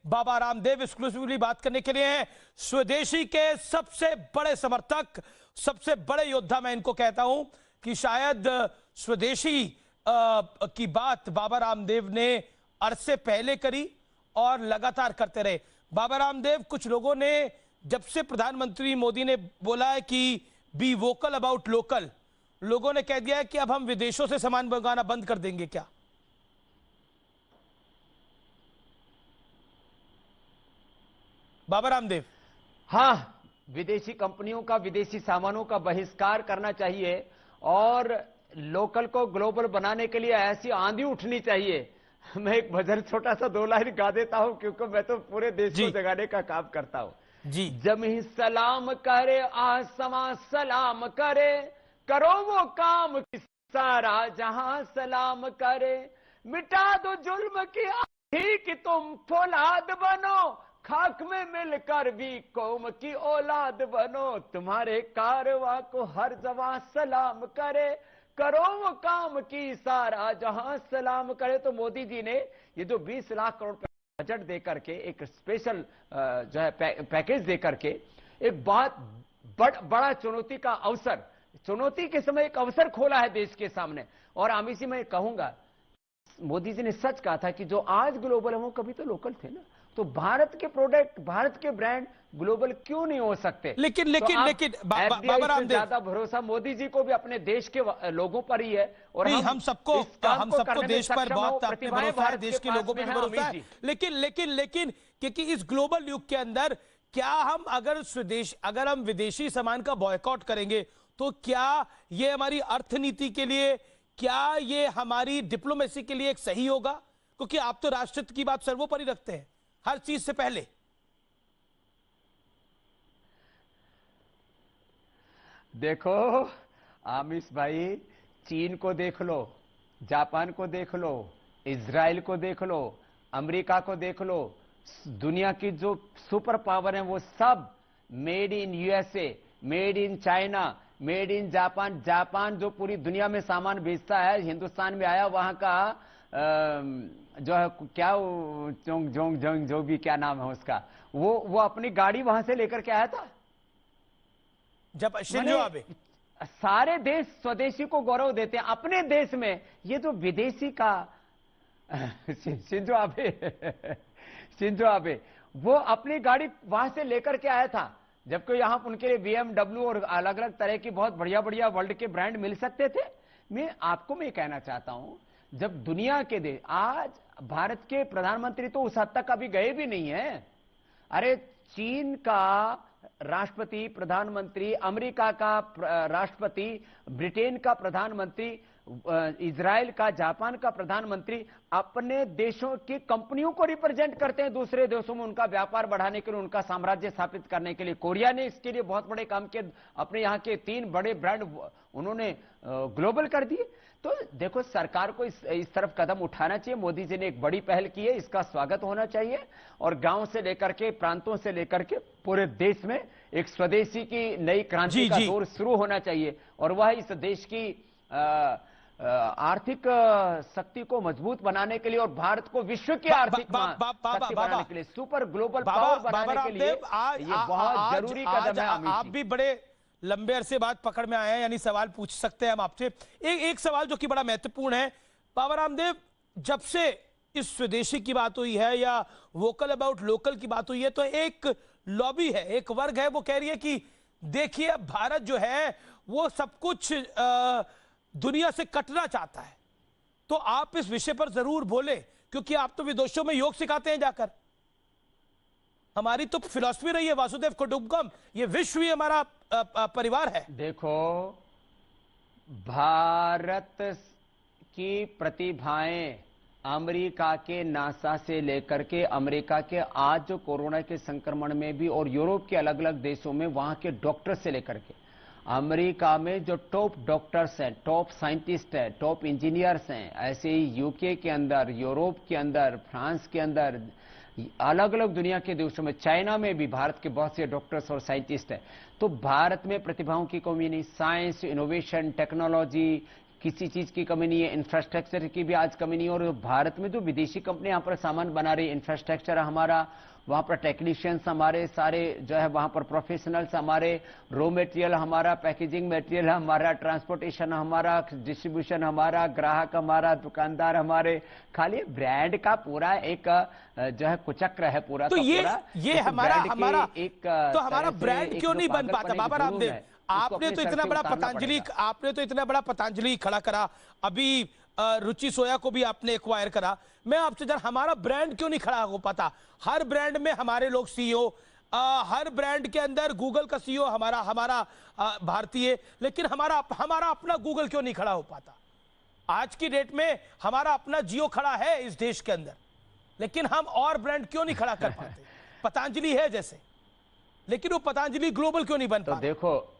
Baba Ramdev exclusively बात करने के लिए हैं। स्वदेशी के सबसे बड़े समर्थक, सबसे बड़े योद्धा मैं इनको कहता हूं कि शायद स्वदेशी की बात बाबा रामदेव ने अरसे पहले करी और लगातार करते रहे। बाबा रामदेव, कुछ लोगों ने जब से प्रधानमंत्री मोदी ने बोला है कि बी वोकल अबाउट लोकल, लोगों ने कह दिया है कि अब हम विदेशों से सामान मंगाना बंद कर देंगे क्या? बाबा रामदेव। हाँ, विदेशी कंपनियों का, विदेशी सामानों का बहिष्कार करना चाहिए और लोकल को ग्लोबल बनाने के लिए ऐसी आंधी उठनी चाहिए। मैं एक भजन छोटा सा 2 लाइन गा देता हूं, क्योंकि मैं तो पूरे देश को जगाने का काम करता हूं जी। जमीन सलाम करे, आसमां सलाम करे, करो वो काम कि सारा जहां सलाम करे, मिटा दो जुल्म की आंधी कि तुम फौलाद बनो, खाक में मिलकर भी कौम की औलाद बनो, तुम्हारे कारवां को हर जवां सलाम करे, करो वो काम की सारा जहां सलाम करे। तो मोदी जी ने ये जो 20 लाख करोड़ बजट देकर के, एक स्पेशल जो है पैकेज देकर के, एक बहुत बड़ा चुनौती का अवसर, चुनौती के समय एक अवसर खोला है देश के सामने। और आमिर जी, मैं कहूंगा, मोदी जी ने सच कहा था कि जो आज ग्लोबल है वो कभी तो लोकल थे ना। तो भारत के प्रोडक्ट, भारत के ब्रांड ग्लोबल क्यों नहीं हो सकते? लेकिन बाबा रामदेव, ज्यादा भरोसा मोदी जी को भी अपने देश के लोगों पर ही है। और हम सबको देश पर बहुत भरोसा है, देश के लोगों पर भरोसा है। लेकिन क्योंकि इस ग्लोबल युग के अंदर क्या हम अगर हम विदेशी सामान का बॉयकॉट करेंगे तो क्या ये हमारी अर्थनीति के लिए, क्या ये हमारी डिप्लोमेसी के लिए एक सही होगा? क्योंकि आप तो राष्ट्रहित की बात सर्वोपरि रखते हैं हर चीज से पहले। देखो आमिश भाई, चीन को देख लो, जापान को देख लो, इजराइल को देख लो, अमेरिका को देख लो, दुनिया की जो सुपर पावर है वो सब made in USA, made in China, made in Japan. Japan जो पूरी दुनिया में सामान बेचता है, हिंदुस्तान में आया, वहां का जो है क्या जो भी क्या नाम है उसका, वो अपनी गाड़ी वहां से लेकर के आया था जब शिंजो आबे। सारे देश स्वदेशी को गौरव देते हैं, अपने देश में ये जो विदेशी का शिंजो आबे वो अपनी गाड़ी वहां से लेकर के आया था, जबकि यहां उनके लिए BMW और अलग अलग तरह की बहुत बढ़िया बढ़िया वर्ल्ड के ब्रांड मिल सकते थे। मैं कहना चाहता हूं, जब दुनिया के देश, आज भारत के प्रधानमंत्री तो उस हद तक अभी गए भी नहीं है। अरे चीन का राष्ट्रपति, प्रधानमंत्री, अमेरिका का राष्ट्रपति, ब्रिटेन का प्रधानमंत्री, इजराइल का, जापान का प्रधानमंत्री अपने देशों की कंपनियों को रिप्रेजेंट करते हैं दूसरे देशों में, उनका व्यापार बढ़ाने के लिए, उनका साम्राज्य स्थापित करने के लिए। कोरिया ने इसके लिए बहुत बड़े काम किए, अपने यहां के 3 बड़े ब्रांड उन्होंने ग्लोबल कर दिए। तो देखो, सरकार को इस तरफ कदम उठाना चाहिए। मोदी जी ने एक बड़ी पहल की है, इसका स्वागत होना चाहिए। और गांव से लेकर के, प्रांतों से लेकर के पूरे देश में एक स्वदेशी की नई क्रांति का दौर शुरू होना चाहिए। और वह इस देश की आर्थिक शक्ति को मजबूत बनाने के लिए और भारत को विश्व की आर्थिक शक्ति बनाने के लिए, सुपर ग्लोबल पावर बनाने के लिए ये बहुत जरूरी कदम है। आप भी बड़े लंबे अरसे बाद पकड़ में आए हैं, यानी सवाल पूछ सकते हैं हम आपसे। एक सवाल जो कि बड़ा महत्वपूर्ण है बाबा रामदेव, जब से इस स्वदेशी की बात हुई है या वोकल अबाउट लोकल की बात हुई है, तो एक लॉबी है, एक वर्ग है, वो कह रही है कि देखिए भारत जो है वो सब कुछ दुनिया से कटना चाहता है। तो आप इस विषय पर जरूर बोले, क्योंकि आप तो विदेशों में योग सिखाते हैं जाकर। हमारी तो फिलॉसफी रही है वासुदेव कुटुंबकम, ये विश्व ही हमारा परिवार है। देखो, भारत की प्रतिभाएं अमेरिका के नासा से लेकर के अमेरिका के आज जो कोरोना के संक्रमण में भी, और यूरोप के अलग अलग देशों में वहां के डॉक्टर से लेकर के, अमेरिका में जो टॉप डॉक्टर्स हैं, टॉप साइंटिस्ट हैं, टॉप इंजीनियर्स हैं, ऐसे ही यूके के अंदर, यूरोप के अंदर, फ्रांस के अंदर, अलग अलग दुनिया के देशों में, चाइना में भी भारत के बहुत से डॉक्टर्स और साइंटिस्ट हैं। तो भारत में प्रतिभाओं की कमी नहीं। साइंस, इनोवेशन, टेक्नोलॉजी, किसी चीज की कमी नहीं है, इंफ्रास्ट्रक्चर की भी आज कमी नहीं है। और भारत में जो विदेशी कंपनी यहाँ पर सामान बना रही है, इंफ्रास्ट्रक्चर हमारा, वहां पर टेक्नीशियंस हमारे सारे जो है, वहां पर प्रोफेशनल्स हमारे, रॉ मटेरियल हमारा, पैकेजिंग मटेरियल हमारा, ट्रांसपोर्टेशन हमारा, डिस्ट्रीब्यूशन हमारा, ग्राहक हमारा, दुकानदार हमारे। खाली ब्रांड का पूरा एक जो है कुचक्र है पूरा। तो ये हमारा एक तो हमारा ब्रांड क्यों नहीं बन पाता बाबा रामदेव? आपने तो इतना बड़ा पतंजलि खड़ा करा, अभी रुचि सोया को भी आपने एक्वायर करा। मैं आपसे जरा, हमारा ब्रांड क्यों नहीं खड़ा हो पाता? हर ब्रांड में हमारे लोग सीईओ, हर ब्रांड के अंदर गूगल का सीईओ हमारा भारतीय, लेकिन हमारा अपना गूगल क्यों नहीं खड़ा हो पाता? आज की डेट में हमारा अपना जियो खड़ा है इस देश के अंदर, लेकिन हम और ब्रांड क्यों नहीं खड़ा कर पाते? पतंजलि है जैसे, लेकिन वो पतंजलि ग्लोबल क्यों नहीं बन पाता? तो देखो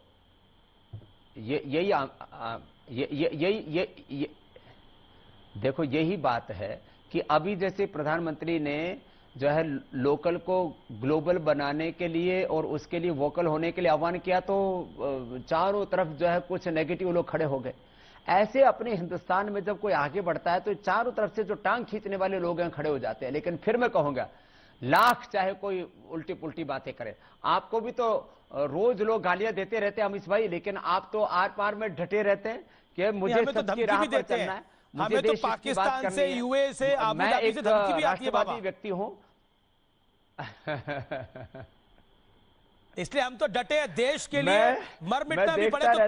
देखो यही बात है कि अभी जैसे प्रधानमंत्री ने जो है लोकल को ग्लोबल बनाने के लिए और उसके लिए वोकल होने के लिए आह्वान किया, तो चारों तरफ जो है कुछ नेगेटिव लोग खड़े हो गए। ऐसे अपने हिंदुस्तान में जब कोई आगे बढ़ता है तो चारों तरफ से जो टांग खींचने वाले लोग हैं खड़े हो जाते हैं। लेकिन फिर मैं कहूंगा, लाख चाहे कोई उल्टी पुल्टी बातें करे, आपको भी तो रोज लोग गालियां देते रहते हैं अमीश भाई, लेकिन आप तो आर पार में डटे रहते हैं कि मुझे सबकी राह पर चलना है, हमें तो पाकिस्तान से, यूए से, आबू धाबी से धमकी भी आती है बाबा। व्यक्ति हूं इसलिए हम तो डटे हैं देश के लिए, मर मिटना भी पड़े तो